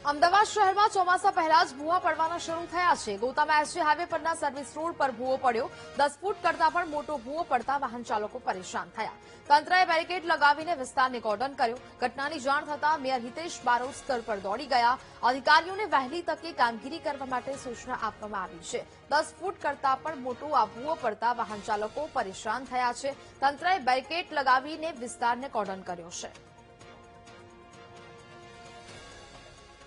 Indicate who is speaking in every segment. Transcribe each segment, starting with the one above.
Speaker 1: અમદાવાદ શહેરમાં ચોમાસા પહેલા જ ભૂવા પડવાના શરૂ થયા છે। ગોતામાં એસજી હાઈવે પરના સર્વિસ રોડ પર ભૂવો પડ્યો। 10 ફૂટ કરતા પણ મોટો ભૂવો પડતા વાહન ચાલકો પરેશાન થયા। તંત્રએ બેરિકેડ લગાવીને વિસ્તારને કોર્ડન કર્યો। ઘટનાની જાણ થતાં મેયર હિતેશ બારોટ સ્થળ પર દોડી ગયા। અધિકારીઓને વહેલી તકે કામગીરી કરવા માટે સૂચના આપવામાં આવી છે। 10 ફૂટ કરતા પણ મોટો આ ભૂવો પડતા વાહન ચાલકો પરેશાન થયા છે। તંત્રએ બેરિકેડ લગાવીને વિસ્તારને કોર્ડન કર્યો છે।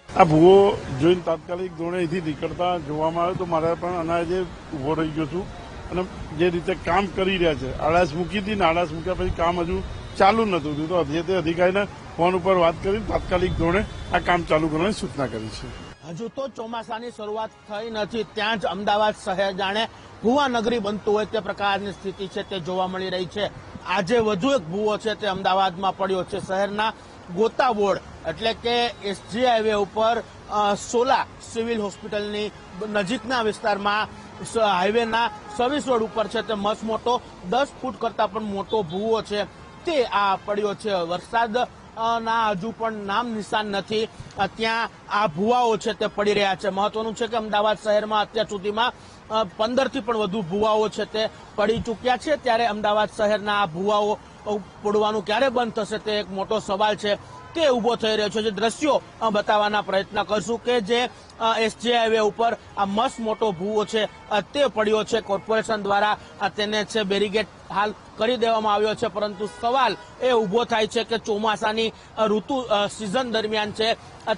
Speaker 2: આ ભૂવો જોઈને તાત્કાલિક ધોરણે અહીંથી નીકળતા જોવામાં આવ્યો તો મારા પણ અનાજે ઉભો રહી ગયો છું અને જે રીતે કામ કરી રહ્યા છે આળસ મૂકી હતી ને આળસ મૂક્યા પછી કામ હજુ ચાલુ નતું થયું તો જે તે અધિકારીને ફોન ઉપર વાત કરીને તાત્કાલિક ધોરણે આ કામ ચાલુ કરવાની સૂચના કરી છે।
Speaker 3: હજુ તો ચોમાસાની શરૂઆત થઈ નથી ત્યાં જ અમદાવાદ શહેર જાણે ભૂવા નગરી બનતું હોય તે પ્રકારની સ્થિતિ છે તે જોવા મળી રહી છે। આજે વધુ એક ભૂવો છે તે અમદાવાદમાં પડ્યો છે। શહેરના ગોતા બોર્ડ એટલે કે એસજી હાઈવે ઉપર સોલા સિવિલ હોસ્પિટલની નજીકના વિસ્તારમાં હાઈવેના સર્વિસ રોડ ઉપર છે તે મસ્ત મોટો 10 ફૂટ કરતા પણ મોટો ભૂવો છે તે આ પડ્યો છે। વરસાદ ના હજુ પણ નામ નિશાન નથી ત્યાં આ ભૂવાઓ છે તે પડી રહ્યા છે। મહત્વનું છે કે અમદાવાદ શહેરમાં અત્યાર સુધીમાં 15 થી પણ વધુ ભૂવાઓ છે તે પડી ચૂક્યા છે। ત્યારે અમદાવાદ શહેરના આ ભૂવાઓ પડવાનું ક્યારે બંધ થશે તે એક મોટો સવાલ છે તે ઉભો થઈ રહ્યો છે। જે દ્રશ્યો બતાવવાના પ્રયત્ન કરશું કે જે એસજી હાઈવે ઉપર આ મસ્ત મોટો ભૂવો છે તે પડ્યો છે। કોર્પોરેશન દ્વારા તેને છે બેરિકેડ હાલ કરી દેવામાં આવ્યો છે, પરંતુ સવાલ એ ઉભો થાય છે કે ચોમાસાની ઋતુ સિઝન દરમિયાન છે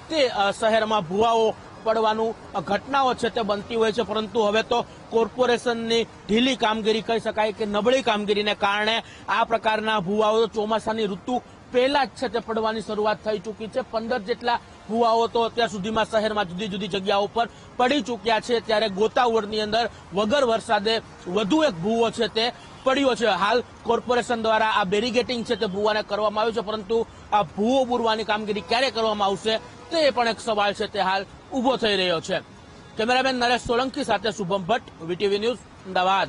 Speaker 3: તે શહેરમાં ભૂવાઓ પડવાનું ઘટનાઓ છે તે બનતી હોય છે, પરંતુ હવે તો કોર્પોરેશનની ઢીલી કામગીરી કહી શકાય કે નબળી કામગીરીને કારણે આ પ્રકારના ભૂવાઓ ચોમાસાની ઋતુ પહેલા જ છે તે પડવાની શરૂઆત થઈ ચૂકી છે। 15 જેટલા ભૂવાઓ તો અત્યાર સુધીમાં શહેરમાં જુદી જુદી જગ્યાઓ પર પડી ચૂક્યા છે। ત્યારે ગોતાવડની અંદર વગર વરસાદે વધુ એક ભૂવો છે તે પડ્યો છે। હાલ કોર્પોરેશન દ્વારા આ બેરિકેટિંગ છે તે ભૂવાને કરવામાં આવ્યું છે, પરંતુ આ ભૂવો પૂરવાની કામગીરી ક્યારે કરવામાં આવશે તે પણ એક સવાલ છે તે હાલ ઉભો થઈ રહ્યો છે। કેમેરામેન નરેશ સોલંકી સાથે શુભમ ભટ્ટ, વીટીવી ન્યૂઝ, અમદાવાદ।